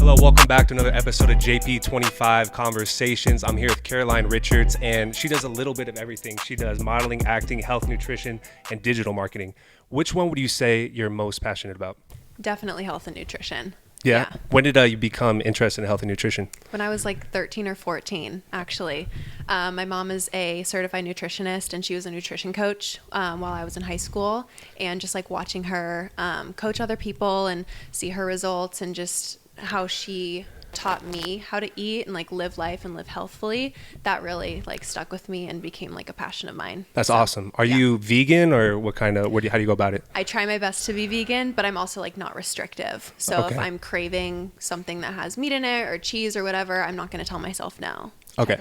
Hello, welcome back to another episode of JP25 Conversations. I'm here with Caroline Richards, and she does a little bit of everything. She does modeling, acting, health, nutrition, and digital marketing. Which one would you say you're most passionate about? Definitely health and nutrition. Yeah. When did you become interested in health and nutrition? When I was like 13 or 14, actually. My mom is a certified nutritionist, and she was a nutrition coach while I was in high school. And just like watching her coach other people and see her results and just how she taught me how to eat and like live life and live healthfully, that really like stuck with me and became like a passion of mine. That's awesome. Are you vegan, or how do you go about it? I try my best to be vegan, but I'm also like not restrictive. So if I'm craving something that has meat in it or cheese or whatever, I'm not going to tell myself no. Okay.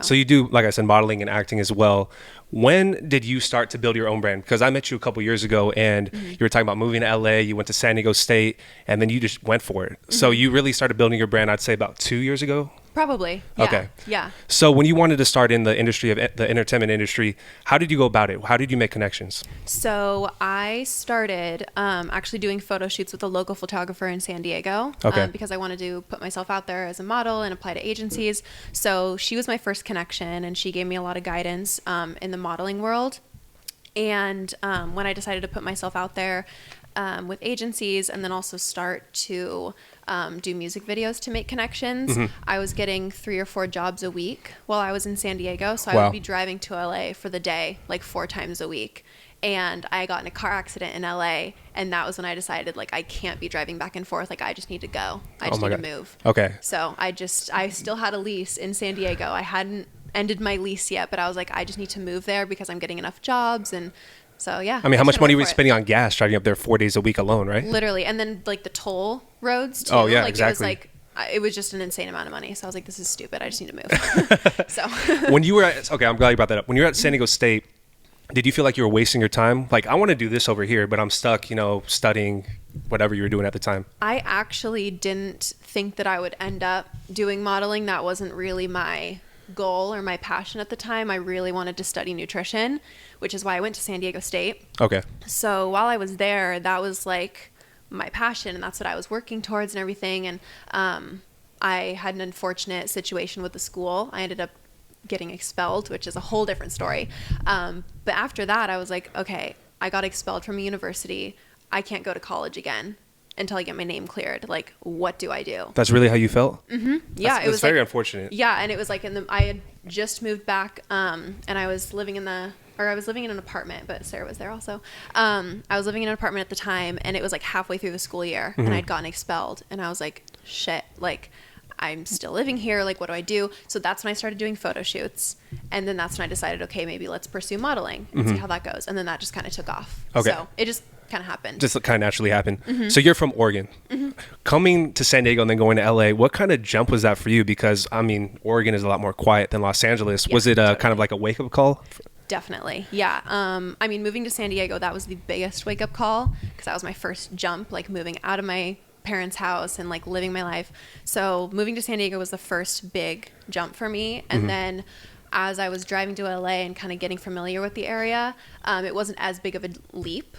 So you do, like I said, modeling and acting as well. When did you start to build your own brand? Because I met you a couple years ago, and you were talking about moving to LA, you went to San Diego State, and then you just went for it. So you really started building your brand, I'd say about 2 years ago? Probably. Yeah. Okay. Yeah. So when you wanted to start in the industry of the entertainment industry, how did you go about it? How did you make connections? So I started actually doing photo shoots with a local photographer in San Diego because I wanted to put myself out there as a model and apply to agencies. So she was my first connection, and she gave me a lot of guidance in the modeling world. And when I decided to put myself out there with agencies and then also start to do music videos to make connections, I was getting 3 or 4 jobs a week while I was in San Diego. So I would be driving to LA for the day like 4 times a week. And I got in a car accident in LA, and that was when I decided like I can't be driving back and forth. Like I just need to go. I just need to move. Okay. So I still had a lease in San Diego. I hadn't ended my lease yet, but I was like, I just need to move there because I'm getting enough jobs. And so, yeah. I mean, how much money were you spending on gas driving up there 4 days a week alone, right? Literally. And then like the toll roads too. Oh, yeah, like, exactly. It was just an insane amount of money. So I was like, this is stupid. I just need to move. So when you were I'm glad you brought that up. When you were at San Diego State, did you feel like you were wasting your time? Like, I want to do this over here, but I'm stuck, studying whatever you were doing at the time. I actually didn't think that I would end up doing modeling. That wasn't really my goal or my passion at the time. I really wanted to study nutrition, which is why I went to San Diego State. Okay. So while I was there, that was like my passion, and that's what I was working towards and everything. And I had an unfortunate situation with the school. I ended up getting expelled, which is a whole different story. But after that, I was like, okay, I got expelled from a university. I can't go to college again until I get my name cleared. Like, what do I do? That's really how you felt? Mm-hmm. Yeah. It was very unfortunate. Yeah. And it was like I had just moved back and I was living in an apartment, but Sarah was there also. I was living in an apartment at the time, and it was like halfway through the school year, and I'd gotten expelled, and I was like, shit, like I'm still living here. Like, what do I do? So that's when I started doing photo shoots. And then that's when I decided, okay, maybe let's pursue modeling and see how that goes. And then that just kind of took off. Okay. So it just kind of happened. Just kind of naturally happened. So you're from Oregon. Coming to San Diego and then going to LA, what kind of jump was that for you? Because, I mean, Oregon is a lot more quiet than Los Angeles. Yeah, was it kind of like a wake-up call? Definitely. Yeah. I mean, moving to San Diego, that was the biggest wake-up call because that was my first jump, like moving out of my parents' house and like living my life. So moving to San Diego was the first big jump for me. And then as I was driving to LA and kind of getting familiar with the area, it wasn't as big of a leap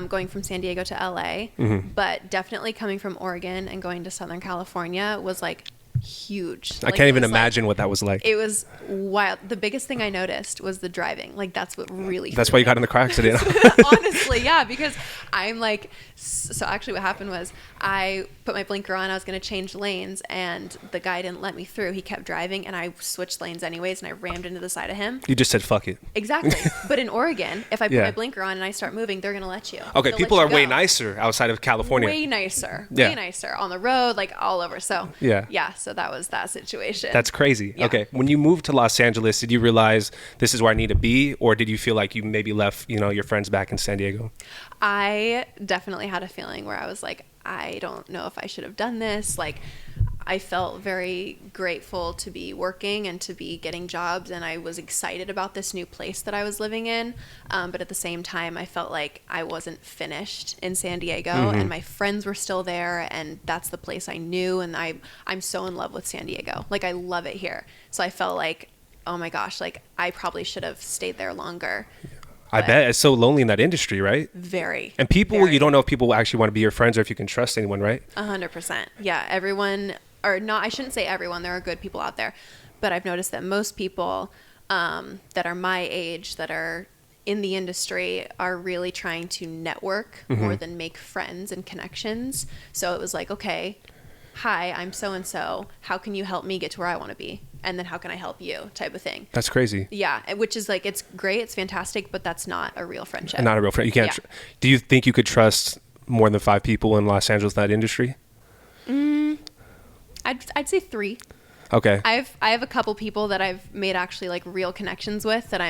going from San Diego to LA, but definitely coming from Oregon and going to Southern California was like huge. I can't even imagine what that was like. It was wild. The biggest thing I noticed was the driving. Like, that's what really That's why you got in the car accident. Honestly, yeah, because I'm like, so actually what happened was I put my blinker on, I was going to change lanes, and the guy didn't let me through. He kept driving, and I switched lanes anyways, and I rammed into the side of him. You just said, fuck it. Exactly. But in Oregon, if I put my blinker on and I start moving, they're going to let you. Okay, They'll people let are you way go. nicer outside of California. Way nicer. Yeah. Way nicer. On the road, like all over. So, yeah, so that was that situation. That's crazy. Yeah. Okay. When you moved to Los Angeles, did you realize this is where I need to be? Or did you feel like you maybe left, your friends back in San Diego? I definitely had a feeling where I was like, I don't know if I should have done this. Like, I felt very grateful to be working and to be getting jobs, and I was excited about this new place that I was living in. But at the same time, I felt like I wasn't finished in San Diego, and my friends were still there, and that's the place I knew. And I'm so in love with San Diego. Like, I love it here. So I felt like, oh my gosh, like I probably should have stayed there longer. I bet it's so lonely in that industry, right? Very. And people, very. You don't know if people will actually want to be your friends or if you can trust anyone, right? 100%. Yeah, everyone, or not, I shouldn't say everyone, there are good people out there, but I've noticed that most people that are my age, that are in the industry, are really trying to network more than make friends and connections. So it was like, okay, hi, I'm so-and-so. How can you help me get to where I want to be? And then how can I help you, type of thing. That's crazy. Yeah, which is like, it's great, it's fantastic, but that's not a real friendship. Not a real friend. You can't. Yeah. Do you think you could trust more than 5 people in Los Angeles in that industry? I'd say 3. Okay. I have a couple people that I've made actually like real connections with that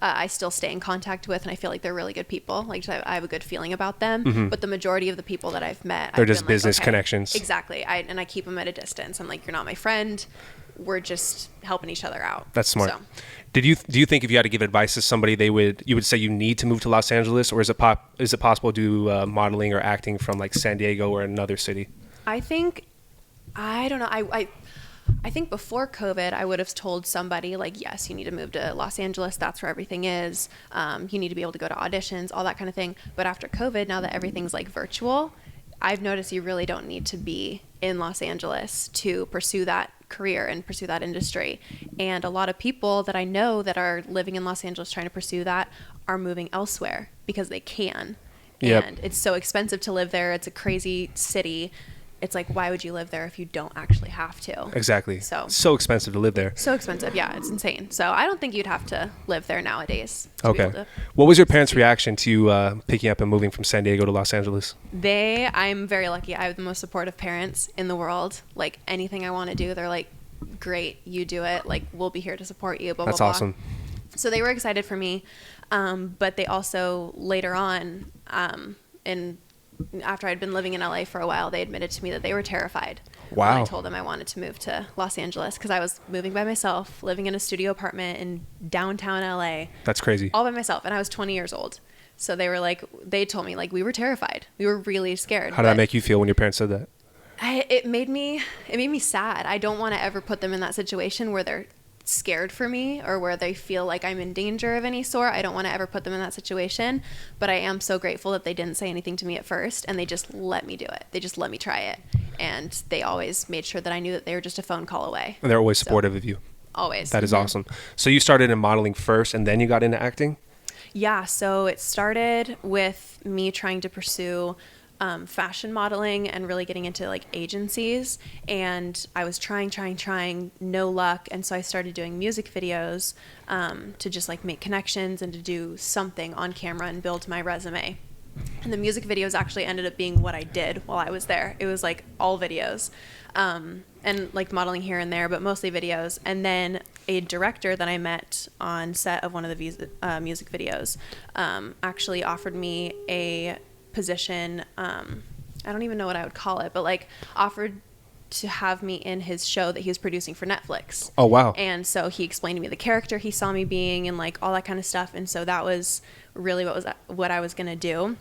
I still stay in contact with, and I feel like they're really good people. Like I have a good feeling about them. But the majority of the people that I've met, They're just business connections. Exactly. I keep them at a distance. I'm like, you're not my friend. We're just helping each other out. That's smart. So. Do you think if you had to give advice to somebody, you would say you need to move to Los Angeles, or is it possible to do modeling or acting from like San Diego or another city? I don't know. I think before COVID, I would have told somebody like, yes, you need to move to Los Angeles. That's where everything is. You need to be able to go to auditions, all that kind of thing. But after COVID, now that everything's like virtual, I've noticed you really don't need to be in Los Angeles to pursue that career and pursue that industry. And a lot of people that I know that are living in Los Angeles trying to pursue that are moving elsewhere because they can. Yep. And it's so expensive to live there. It's a crazy city. It's like, why would you live there if you don't actually have to? Exactly. So expensive to live there. So expensive. Yeah, it's insane. So I don't think you'd have to live there nowadays. Okay. What was your parents' reaction to you picking up and moving from San Diego to Los Angeles? I'm very lucky. I have the most supportive parents in the world. Like anything I want to do, they're like, great, you do it. Like, we'll be here to support you. Blah, That's blah, blah. awesome. So they were excited for me. But they also later on, after I'd been living in LA for a while, they admitted to me that they were terrified. Wow. When I told them I wanted to move to Los Angeles because I was moving by myself, living in a studio apartment in downtown LA. That's crazy. All by myself. And I was 20 years old. So they told me like we were terrified. We were really scared. How did that make you feel when your parents said that? It made me sad. I don't want to ever put them in that situation where they're scared for me or where they feel like I'm in danger of any sort. I don't want to ever put them in that situation, but I am so grateful that they didn't say anything to me at first and they just let me do it. They just let me try it. And they always made sure that I knew that they were just a phone call away. And they're always supportive of you. Always. That is awesome. So you started in modeling first and then you got into acting? Yeah. So it started with me trying to pursue fashion modeling and really getting into like agencies, and I was trying, no luck, and so I started doing music videos to just like make connections and to do something on camera and build my resume. And the music videos actually ended up being what I did while I was there. It was like all videos and like modeling here and there, but mostly videos. And then a director that I met on set of one of the music videos actually offered me a position, I don't even know what I would call it, but like offered to have me in his show that he was producing for Netflix. Oh, wow. And so he explained to me the character he saw me being and like all that kind of stuff. And so that was really what I was going to do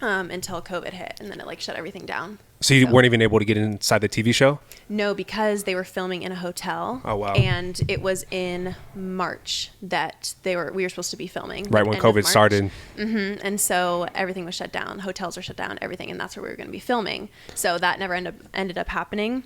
until COVID hit, and then it like shut everything down. So you weren't even able to get inside the TV show? No, because they were filming in a hotel. Oh, wow. And it was in March that we were supposed to be filming. Right when COVID started. Mm-hmm. And so everything was shut down. Hotels were shut down, everything. And that's where we were going to be filming. So that never ended up happening.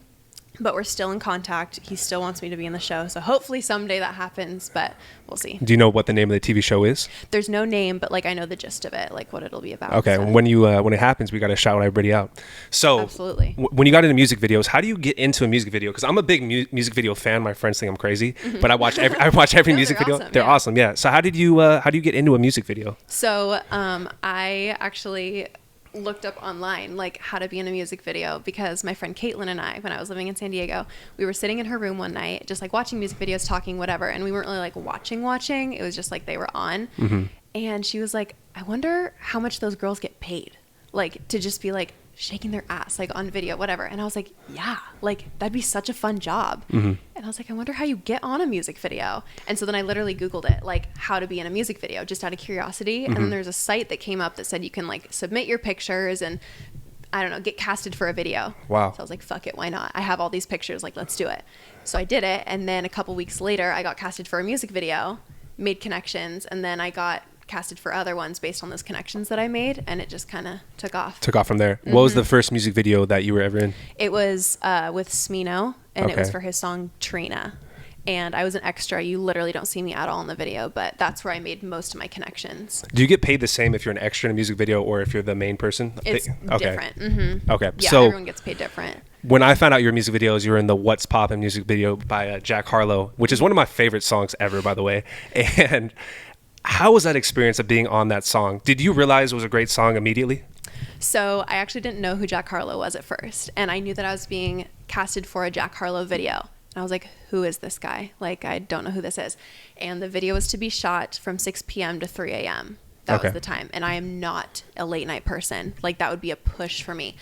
But we're still in contact. He still wants me to be in the show. So hopefully someday that happens, but we'll see. Do you know what the name of the TV show is? There's no name, but like I know the gist of it, like what it'll be about. Okay, so. when it happens, we got to shout everybody out. So absolutely. When you got into music videos, how do you get into a music video? Because I'm a big music video fan. My friends think I'm crazy, but I watch every music video. Awesome, they're awesome, yeah. So how do you get into a music video? So I actually looked up online like how to be in a music video because my friend Caitlin and I, when I was living in San Diego, we were sitting in her room one night just like watching music videos, talking, whatever, and we weren't really like watching. It was just like they were on. Mm-hmm. And she was like, I wonder how much those girls get paid, like to just be like shaking their ass like on video, whatever. And I was like, yeah, like that'd be such a fun job. Mm-hmm. And I was like, I wonder how you get on a music video. And so then I literally Googled it, like how to be in a music video, just out of curiosity. Mm-hmm. And then there's a site that came up that said you can like submit your pictures and I don't know, get casted for a video. Wow. So I was like, fuck it, why not? I have all these pictures, like let's do it. So I did it. And then a couple weeks later I got casted for a music video, made connections, and then I got casted for other ones based on those connections that I made, and it just kind of took off. Took off from there. What was the first music video that you were ever in? It was with Smino, and it was for his song Trina. And I was an extra. You literally don't see me at all in the video, but that's where I made most of my connections. Do you get paid the same if you're an extra in a music video or if you're the main person? It's different. Mm-hmm. Okay. Yeah, so everyone gets paid different. When I found out your music videos, you were in the What's Poppin' music video by Jack Harlow, which is one of my favorite songs ever, by the way. And how was that experience of being on that song? Did you realize it was a great song immediately? So I actually didn't know who Jack Harlow was at first. And I knew that I was being casted for a Jack Harlow video. And I was like, who is this guy? Like, I don't know who this is. And the video was to be shot from 6 p.m. to 3 a.m. That was the time. And I am not a late night person. Like, that would be a push for me.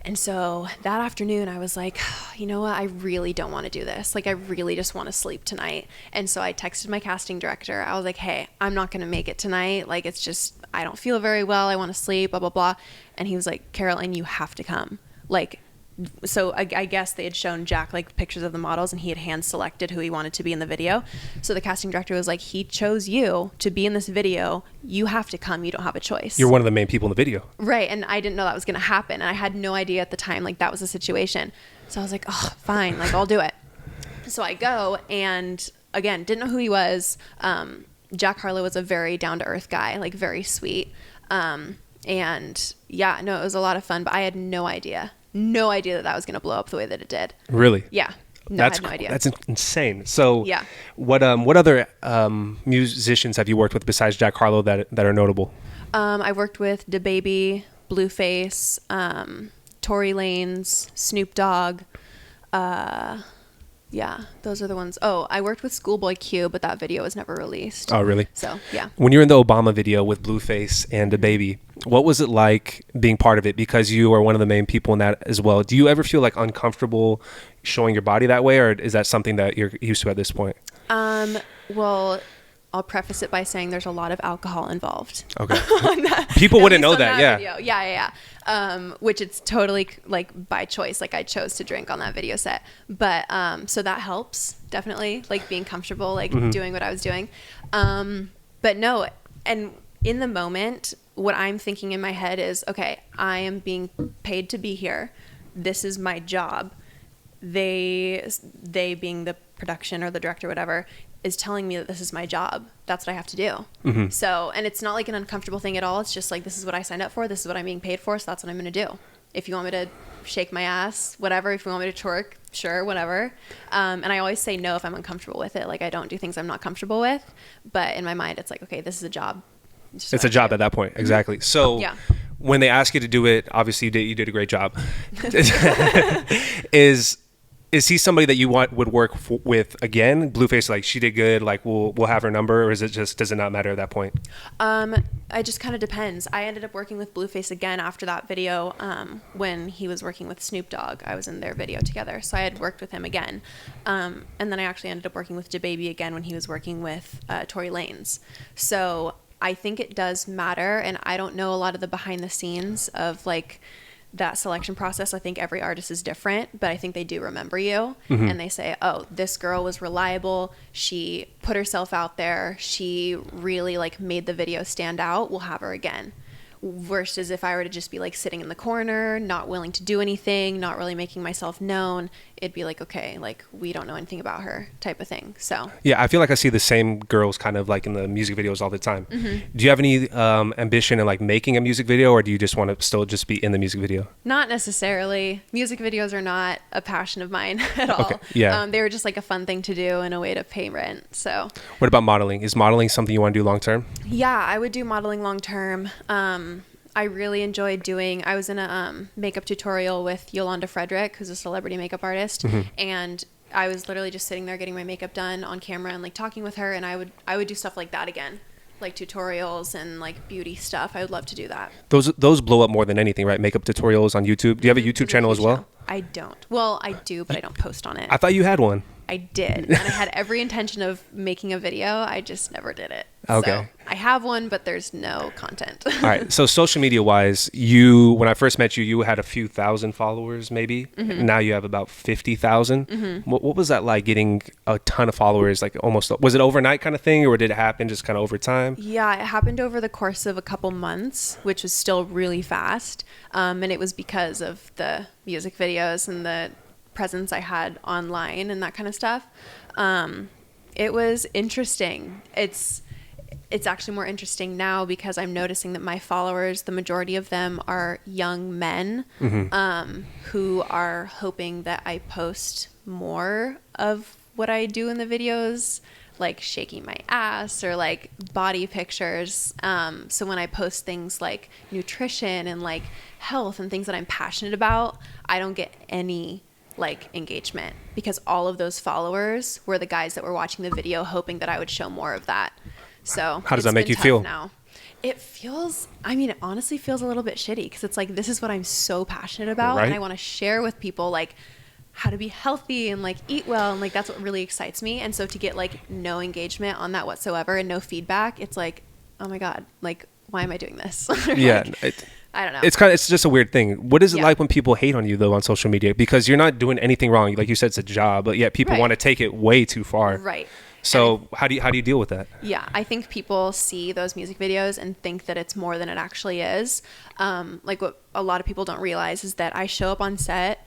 And so that afternoon, I was like, you know what? I really don't want to do this. Like, I really just want to sleep tonight. And so I texted my casting director. I was like, hey, I'm not going to make it tonight. Like, it's just, I don't feel very well. I want to sleep, blah, blah, blah. And he was like, Caroline, you have to come. Like, so I guess they had shown Jack like pictures of the models, and he had hand selected who he wanted to be in the video. So the casting director was like, he chose you to be in this video. You have to come. You don't have a choice. You're one of the main people in the video. Right. And I didn't know that was going to happen. And I had no idea at the time, like, that was the situation. So I was like, oh, fine. Like, I'll do it. So I go, and again, didn't know who he was. Jack Harlow was a very down to earth guy, like very sweet. And yeah, no, it was a lot of fun, but I had no idea that was going to blow up the way that it did. Really? Yeah. No, I had no idea. That's insane. So yeah. What other musicians have you worked with besides Jack Harlow that are notable? I worked with DaBaby, Blueface, Tory Lanez, Snoop Dogg. Yeah, those are the ones. Oh, I worked with Schoolboy Q, but that video was never released. Oh, really? So, yeah. When you're in the Obama video with Blueface and DaBaby, what was it like being part of it? Because you are one of the main people in that as well. Do you ever feel like uncomfortable showing your body that way, or is that something that you're used to at this point? Well, I'll preface it by saying there's a lot of alcohol involved. Okay. People wouldn't know that. Yeah. Video. Yeah. Which it's totally like by choice. Like, I chose to drink on that video set, but so that helps definitely, like being comfortable, like doing what I was doing. But no, and in the moment, what I'm thinking in my head is, okay, I am being paid to be here. This is my job. They being the production or the director, whatever, is telling me that this is my job. That's what I have to do. So, and it's not like an uncomfortable thing at all. It's just like, this is what I signed up for. This is what I'm being paid for. So that's what I'm going to do. If you want me to shake my ass, whatever. If you want me to twerk, sure, whatever. And I always say no if I'm uncomfortable with it. Like, I don't do things I'm not comfortable with. But in my mind, it's like, okay, this is a job. It's a job at that point. Exactly. So yeah. When they ask you to do it, obviously you did a great job. Is he somebody that you would work with again? Blueface, like, she did good, like we'll have her number, or is it just, does it not matter at that point? It just kind of depends. I ended up working with Blueface again after that video. When he was working with Snoop Dogg, I was in their video together, so I had worked with him again. And then I actually ended up working with DaBaby again when he was working with Tory Lanez. So I think it does matter, and I don't know a lot of the behind the scenes of like that selection process. I think every artist is different, but I think they do remember you, and they say, oh, this girl was reliable. She put herself out there. She really like made the video stand out. We'll have her again. Versus if I were to just be like sitting in the corner, not willing to do anything, not really making myself known, it'd be like, okay, like we don't know anything about her type of thing. So yeah, I feel like I see the same girls kind of like in the music videos all the time. Do you have any ambition in like making a music video, or do you just want to still just be in the music video? Not necessarily. Music videos are not a passion of mine at all. Okay. Yeah. They were just like a fun thing to do and a way to pay rent. So what about modeling? Is modeling something you want to do long term? Yeah, I would do modeling long term. I really enjoyed I was in a makeup tutorial with Yolanda Frederick, who's a celebrity makeup artist. And I was literally just sitting there getting my makeup done on camera and like talking with her. And I would do stuff like that again, like tutorials and like beauty stuff. I would love to do that. Those blow up more than anything, right? Makeup tutorials on YouTube. Do you have a YouTube channel as well? I don't. Well, I do, but I don't post on it. I thought you had one. I did. And I had every intention of making a video. I just never did it. Okay. So I have one, but there's no content. All right. So social media wise, when I first met you, you had a few thousand followers maybe. Mm-hmm. Now you have about 50,000. Mm-hmm. What was that like, getting a ton of followers? Like, almost, was it overnight kind of thing, or did it happen just kind of over time? Yeah, it happened over the course of a couple months, which was still really fast. And it was because of the music videos and the presence I had online and that kind of stuff. It was interesting. It's actually more interesting now because I'm noticing that my followers, the majority of them are young men, who are hoping that I post more of what I do in the videos, like shaking my ass or like body pictures. So when I post things like nutrition and like health and things that I'm passionate about, I don't get any like engagement because all of those followers were the guys that were watching the video hoping that I would show more of that. So how does that make you feel now? It feels, it honestly feels a little bit shitty because it's like, this is what I'm so passionate about. Right? And I want to share with people like how to be healthy and like eat well. And like, that's what really excites me. And so to get like no engagement on that whatsoever and no feedback, it's like, oh my God, like, why am I doing this? Yeah. I don't know. It's just a weird thing. What is it like when people hate on you though on social media? Because you're not doing anything wrong. Like you said, it's a job, but yet people want to take it way too far. Right. So how do you deal with that? Yeah, I think people see those music videos and think that it's more than it actually is. Like what a lot of people don't realize is that I show up on set,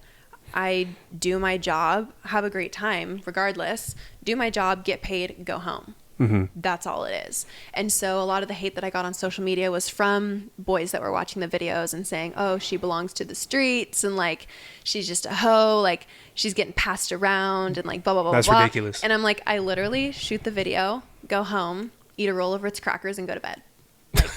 I do my job, have a great time regardless, do my job, get paid, go home. Mm-hmm. That's all it is. And so a lot of the hate that I got on social media was from boys that were watching the videos and saying, oh, she belongs to the streets and like she's just a hoe, like she's getting passed around and like blah blah blah. That's blah. ridiculous. And I'm like, I literally shoot the video, go home, eat a roll of Ritz crackers and go to bed. Like,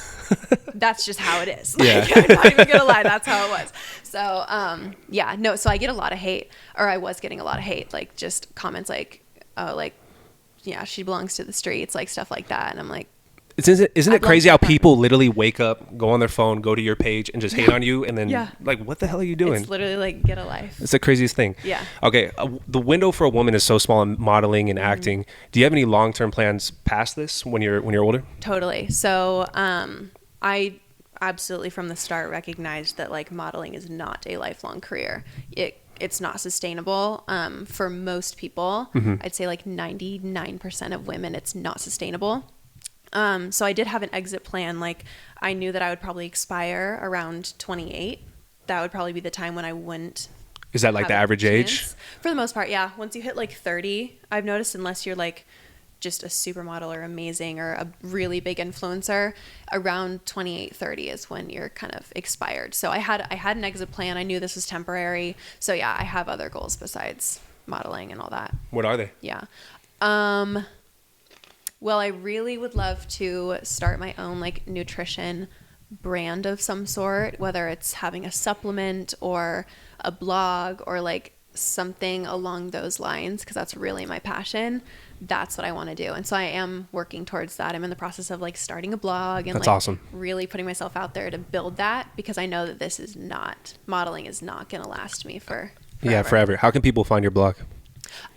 that's just how it is. Like, I'm not even gonna lie, that's how it was. So so I get a lot of hate, or I was getting a lot of hate, like just comments like, oh, like, yeah, she belongs to the streets, like stuff like that. And I'm like, isn't it crazy how people literally wake up, go on their phone, go to your page and just hate on you, and then like, what the hell are you doing? It's literally like, get a life. It's the craziest thing. Yeah. Okay, the window for a woman is so small in modeling and acting. Do you have any long-term plans past this when you're older? Totally. So I absolutely from the start recognized that like modeling is not a lifelong career. It's not sustainable for most people. I'd say like 99% of women, it's not sustainable. So I did have an exit plan. Like I knew that I would probably expire around 28. That would probably be the time when I wouldn't. Is that like the average age? For the most part, yeah. Once you hit like 30, I've noticed, unless you're like just a supermodel or amazing or a really big influencer, around 28, 30 is when you're kind of expired. So I had an exit plan. I knew this was temporary. So yeah, I have other goals besides modeling and all that. What are they? Yeah. Well, I really would love to start my own like nutrition brand of some sort, whether it's having a supplement or a blog or like something along those lines, because that's really my passion. That's what I want to do. And so I am working towards that. I'm in the process of like starting a blog and that's like awesome. Really putting myself out there to build that, because I know that modeling is not going to last me for forever. Yeah, forever. How can people find your blog?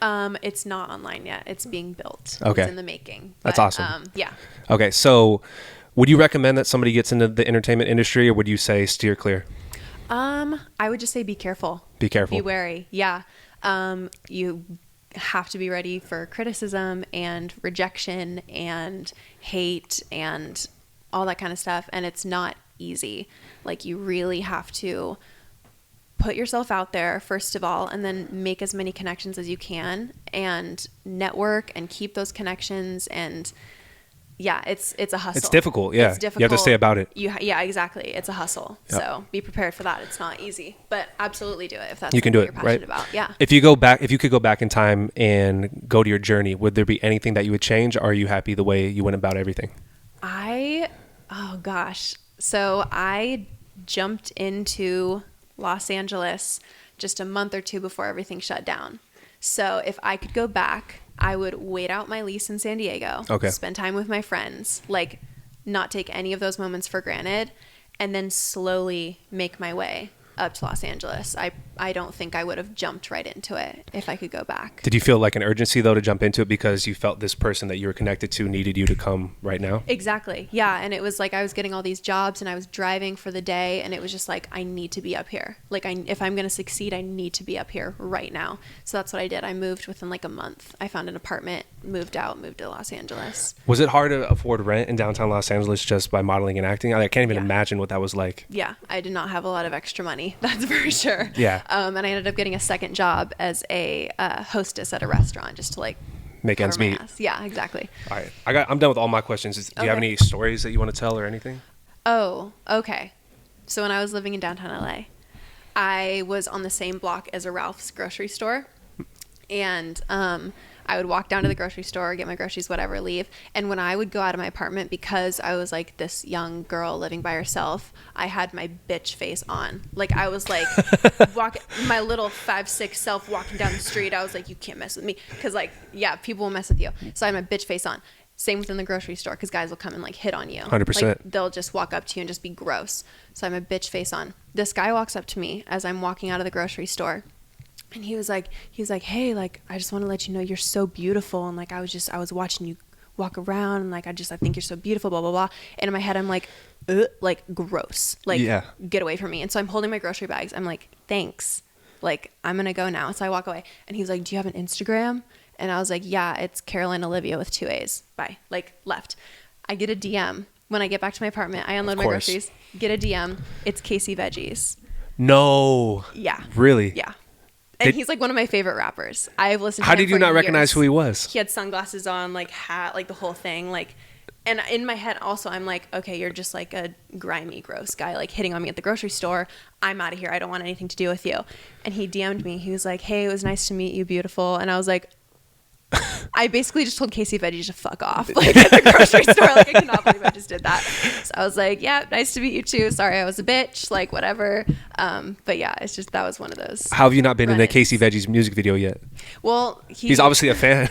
It's not online yet. It's being built. Okay. It's in the making. That's awesome. Yeah. Okay. So would you recommend that somebody gets into the entertainment industry, or would you say steer clear? I would just say be careful. Be careful. Be wary. Yeah. You have to be ready for criticism and rejection and hate and all that kind of stuff. And it's not easy. Like you really have to put yourself out there first of all, and then make as many connections as you can and network and keep those connections. And yeah, it's a hustle. It's difficult. Yeah. It's difficult. You have to stay about it. Yeah, exactly. It's a hustle. Yep. So be prepared for that. It's not easy, but absolutely do it if that's you can do it, you're passionate right? about. Yeah. If you could go back in time and go to your journey, would there be anything that you would change? Or are you happy the way you went about everything? Oh gosh. So I jumped into Los Angeles just a month or two before everything shut down. So if I could go back, I would wait out my lease in San Diego, spend time with my friends, like not take any of those moments for granted, and then slowly make my way up to Los Angeles. I don't think I would have jumped right into it if I could go back. Did you feel like an urgency though to jump into it because you felt this person that you were connected to needed you to come right now? Exactly. Yeah. And it was like I was getting all these jobs and I was driving for the day, and it was just like, I need to be up here. Like if I'm going to succeed, I need to be up here right now. So that's what I did. I moved within like a month. I found an apartment, moved to Los Angeles. Was it hard to afford rent in downtown Los Angeles just by modeling and acting? I can't even imagine what that was like. Yeah. I did not have a lot of extra money. That's for sure. Yeah. And I ended up getting a second job as a hostess at a restaurant just to like make ends meet. Yeah, exactly. All right. I'm done with all my questions. Do you have any stories that you want to tell or anything? Oh, okay. So when I was living in downtown LA, I was on the same block as a Ralph's grocery store. And I would walk down to the grocery store, get my groceries, whatever, leave. And when I would go out of my apartment, because I was like this young girl living by herself, I had my bitch face on. Like I was like my little 5'6" self walking down the street. I was like, you can't mess with me. Because like, yeah, people will mess with you. So I had my bitch face on. Same within the grocery store, because guys will come and like hit on you. 100%. Like, they'll just walk up to you and just be gross. So I have my bitch face on. This guy walks up to me as I'm walking out of the grocery store. And he was like, hey, like, I just want to let you know you're so beautiful. And like, I was watching you walk around, and like, I think you're so beautiful, blah, blah, blah. And in my head, I'm like gross, like, get away from me. And so I'm holding my grocery bags. I'm like, thanks. Like, I'm going to go now. So I walk away, and he's like, do you have an Instagram? And I was like, yeah, it's Caroline Olivia with 2 A's. Bye. Like, left. I get a DM. When I get back to my apartment, I unload my groceries, get a DM. It's Casey Veggies. No. Yeah. Really? Yeah. And he's like one of my favorite rappers. I've listened to him. How did you not recognize who he was? He had sunglasses on, like hat, like the whole thing. Like, and in my head also, I'm like, okay, you're just like a grimy, gross guy, like hitting on me at the grocery store. I'm out of here. I don't want anything to do with you. And he DM'd me. He was like, hey, it was nice to meet you, beautiful. And I was like, I basically just told Casey Veggie to fuck off, like at the grocery store. Like, I cannot believe I just did that. So I was like, yeah, nice to meet you too. Sorry, I was a bitch, like whatever. But yeah, it's just, that was one of those. How have you not been in the Casey Veggie's music video yet? Well, he's obviously a fan.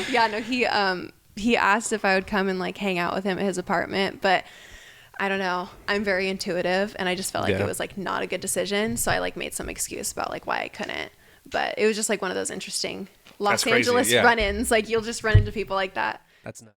Yeah, no, he asked if I would come and like hang out with him at his apartment, but I don't know. I'm very intuitive, and I just felt like it was like not a good decision. So I like made some excuse about like why I couldn't. But it was just like one of those interesting Los Angeles run-ins. Like, you'll just run into people like that. That's nuts.